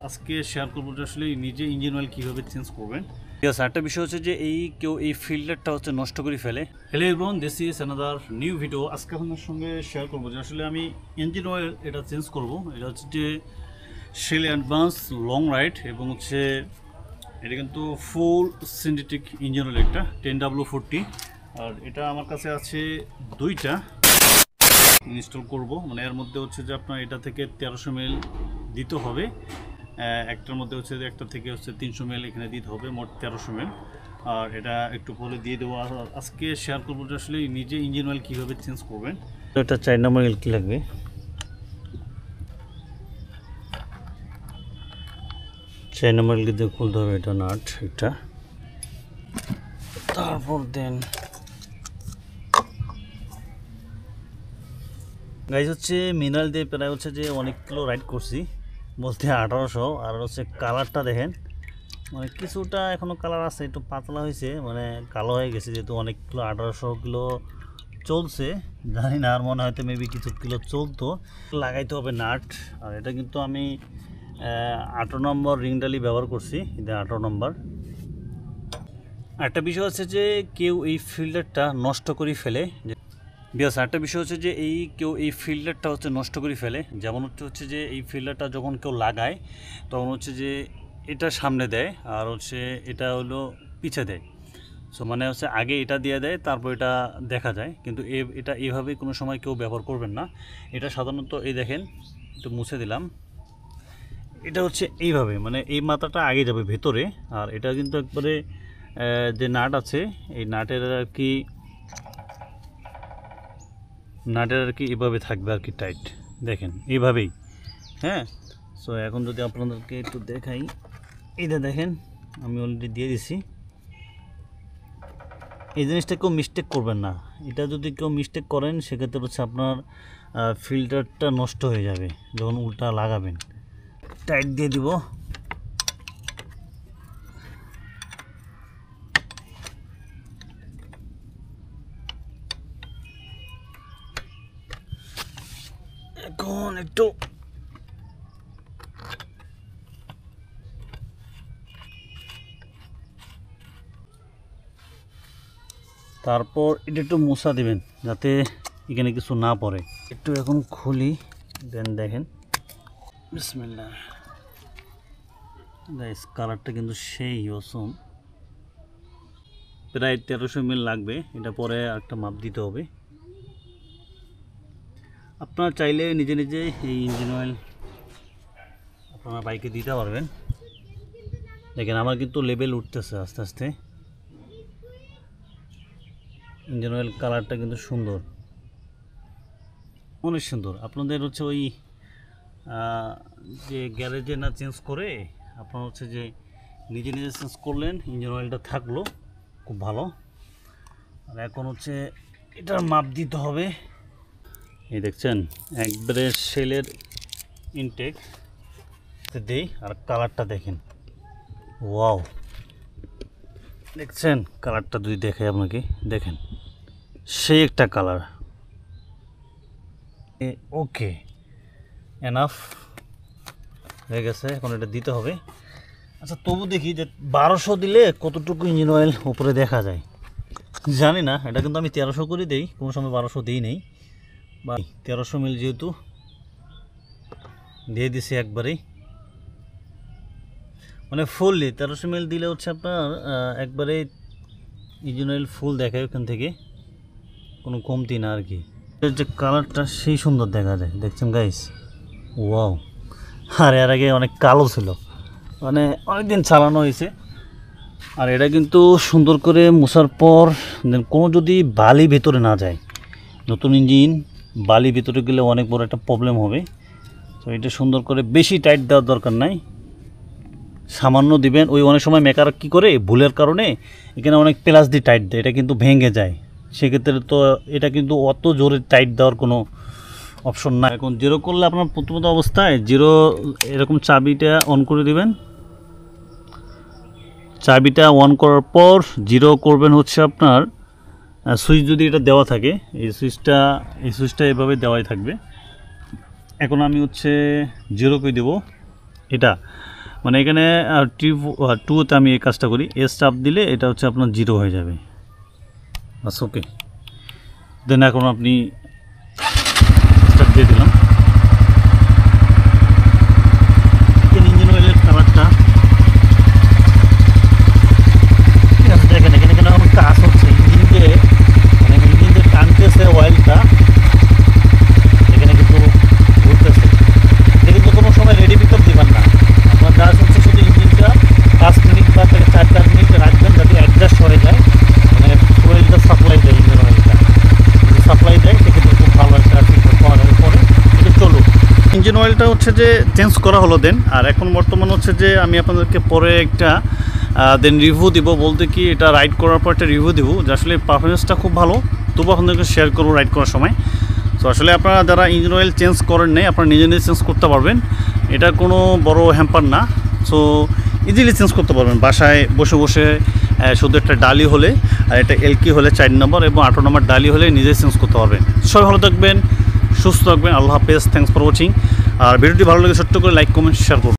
আজকে শেয়ার করবো যে আসলে নিজে ইঞ্জিন অয়েল কীভাবে চেঞ্জ করবেন। ইয়েস, একটা বিষয় হচ্ছে যে কেউ এই ফিল্টারটা হচ্ছে নষ্ট করে ফেলে। Hello everyone, this is another new video. আজকে আপনার সঙ্গে শেয়ার করবো যে আসলে আমি ইঞ্জিন অয়েল এটা চেঞ্জ করব। এটা হচ্ছে যে শেল অ্যাডভান্স লং রাইড এবং হচ্ছে এটা কিন্তু ফুল সিনথেটিক ইঞ্জিন অয়েল, একটা 10W40। আর এটা আমার কাছে আছে দুইটা ইনস্টল করব, মানে এর মধ্যে হচ্ছে যে আপনার এটা থেকে 1300 ml দিতে হবে, একটার মধ্যে হচ্ছে যে একটা থেকে হচ্ছে 300 ml এখানে দিতে হবে, মোট 1300 ml। আর এটা একটু পরে দিয়ে দেবো। আর আজকে শেয়ার করবো যে আসলে নিজে ইঞ্জিন অয়েল কীভাবে চেঞ্জ করবেন। এটা 4 নম্বর এল কি লাগবে, 4 নম্বর এল দিয়ে খুলতে হবে এটা নাট এটা। তারপর দেন গাইজ হচ্ছে মিনারেল দিয়ে প্রায় হচ্ছে যে অনেক কিলো রাইড করছি, বলতে 1800। আর হচ্ছে কালারটা দেখেন, মানে কিছুটা এখনও কালার আছে, একটু পাতলা হয়েছে, মানে কালো হয়ে গেছে, যেহেতু অনেক কিলো 1800 কিলো চলছে। জানি না, আর মনে হয়তো মেবি কিছু কিলো চলতো। লাগাইতে হবে নাট। আর এটা কিন্তু আমি 18 নম্বর রিংডালি ব্যবহার করছি, এটা 18 নম্বর। একটা বিষয় হচ্ছে যে কেউ এই ফিল্টারটা নষ্ট করে ফেলে। বিকজ একটা বিষয় হচ্ছে যে কেউ এই ফিল্টারটা হচ্ছে নষ্ট করে ফেলে। যেমন হচ্ছে যে এই ফিল্টারটা যখন কেউ লাগায় তখন হচ্ছে যে এটা সামনে দেয় আর হচ্ছে এটা হলো পিছে দেয়। সো মানে হচ্ছে আগে এটা দিয়ে দেয়, তারপর এটা দেখা যায়, কিন্তু এটা এইভাবে কোনো সময় কেউ ব্যবহার করবেন না। এটা সাধারণত এই দেখেন, একটু মুছে দিলাম, এটা হচ্ছে এইভাবে, মানে এই মাথাটা আগে যাবে ভেতরে। আর এটা কিন্তু একবারে যে নাট আছে, এই নাটের আর কি এভাবে থাকবে আর কি, টাইট দেখেন এইভাবেই। হ্যাঁ, সো এখন যদি আপনাদেরকে একটু দেখাই, এইটা দেখেন আমি অলরেডি দিয়ে দিছি। এই জিনিসটা কেউ মিস্টেক করবেন না, এটা যদি কেউ মিস্টেক করেন সেক্ষেত্রে হচ্ছে আপনার ফিল্টারটা নষ্ট হয়ে যাবে যখন উল্টা লাগাবেন। টাইট দিয়ে দিব। এখন একটু তারপর এটা একটু মুছা দিবেন যাতে এখানে কিছু না পড়ে। একটু এখন খুলি, দেন দেখেন বিসমিল্লাহ। গাইস কালারটা কিন্তু সেই অসম, প্রায় 1300 ml লাগবে। এটা পরে একটা মাপ দিতে হবে। আপনারা চাইলে নিজে নিজে এই ইঞ্জিন অয়েল আপনারা বাইকে দিতে পারবেন। দেখেন আমার কিন্তু লেভেল উঠতেছে আস্তে আস্তে। ইঞ্জিন অয়েল কালারটা কিন্তু সুন্দর, অনেক সুন্দর। আপনাদের হচ্ছে ওই যে গ্যারেজে না চেঞ্জ করে আপনার হচ্ছে যে নিজে নিজে চেঞ্জ করলেন, ইঞ্জিন অয়েলটা থাকলো, খুব ভালো। আর এখন হচ্ছে এটার মাপ দিতে হবে। এই দেখছেন একবারে শেলের ইনটেক দেই। আর কালারটা দেখেন, ওয়াও, দেখছেন কালারটা যদি দেখাই আপনাকে, দেখেন সেই একটা কালার। ওকে, এনাফ হয়ে গেছে, এখন এটা দিতে হবে। আচ্ছা তবু দেখি যে 1200 দিলে কতটুকু ইঞ্জিন অয়েল উপরে দেখা যায়, জানি না। এটা কিন্তু আমি 1300 করে দিই, কোনো সময় 1200 দিই নেই। বা 1300 ml যেহেতু দিয়ে দিছি একবারেই, মানে ফুললি 1300 ml দিলে হচ্ছে আপনার একবারে ইঞ্জিন অয়েল ফুল দেখায় ওখান থেকে, কোনো কমতি না আর কি। এর যে কালারটা সেই সুন্দর দেখা যায়, দেখছেন গাইস, ওয়াও। আর এর আগে অনেক কালো ছিল, মানে অনেকদিন চালানো হয়েছে। আর এটা কিন্তু সুন্দর করে মোছার পর কোনো যদি বালি ভেতরে না যায়, নতুন ইঞ্জিন বালি ভেতরে গেলে অনেক বড় একটা প্রবলেম হবে। তো এটা সুন্দর করে, বেশি টাইট দেওয়ার দরকার নাই, সামান্য দিবেন। ওই অনেক সময় মেকার কী করে ভুলের কারণে এখানে অনেক প্লাস দিয়ে টাইট দেয়, এটা কিন্তু ভেঙে যায়। সেক্ষেত্রে তো এটা কিন্তু অত জোরে টাইট দেওয়ার কোনো অপশন না। এখন জিরো করলে আপনার প্রথমত অবস্থায় জিরো, এরকম চাবিটা অন করে দিবেন। চাবিটা অন করার পর জিরো করবেন হচ্ছে আপনার সুইচ, যদি এটা দেওয়া থাকে এই সুইচটা এভাবে দেওয়াই থাকবে। এখন আমি হচ্ছে জিরো করে দেবো। এটা মানে এখানে টুতে আমি এই কাজটা করি, এস চাপ দিলে এটা হচ্ছে আপনার 0 হয়ে যাবে। বাস ওকে, দেন এখন আপনি স্টার্ট দিয়ে দিলাম। ইঞ্জিন অয়েলের কালারটা দেখেন, এখানে কেন কাজ হচ্ছে ইঞ্জিনকে, মানে ইঞ্জিন যে টানতেছে অয়েলটা এখানে কিন্তু ঘুরতেছে। এটা কিন্তু কোনো সময় রেডি পিকআপ দিবেন না, আপনার কাজ হচ্ছে শুধু ইঞ্জিনটা 5 মিনিট বা থেকে 4 মিনিট রাখবেন যাতে অ্যাডজাস্ট হয়ে যায়, মানে অয়েলটা সাপ্লাই দেয়, ইঞ্জিন অয়েলটা যদি সাপ্লাই দেয় সেক্ষেত্রে খুব ভালো একটা করার পরে এটা চলুক। ইঞ্জিন অয়েলটা হচ্ছে যে চেঞ্জ করা হলো দেন, আর এখন বর্তমান হচ্ছে যে আমি আপনাদেরকে পরে একটা দেন রিভিউ দিব, বলতে কি এটা রাইড করার পর একটা রিভিউ দিব যে আসলে পারফরমেন্সটা খুব ভালো, তবু আপনাদেরকে শেয়ার করবো রাইড করার সময়। তো আসলে আপনারা যারা ইঞ্জিন অয়েল চেঞ্জ করেন নাই আপনারা নিজে নিজে চেঞ্জ করতে পারবেন, এটা কোনো বড় হ্যাম্পার না। সো ইজিলি চেঞ্জ করতে পারবেন বাসায় বসে বসে, শুধু একটা ডালি হলে আর একটা এলকি হলে 4 নম্বর এবং 8 নম্বর ডালি হলে নিজে চেঞ্জ করতে পারবেন। সবাই ভালো থাকবেন, সুস্থ থাকবেন, আল্লাহ হাফেজ, থ্যাংকস ফর ওয়াচিং। আর ভিডিওটি ভালো লাগে ছোট্ট করে লাইক কমেন্ট শেয়ার করুন।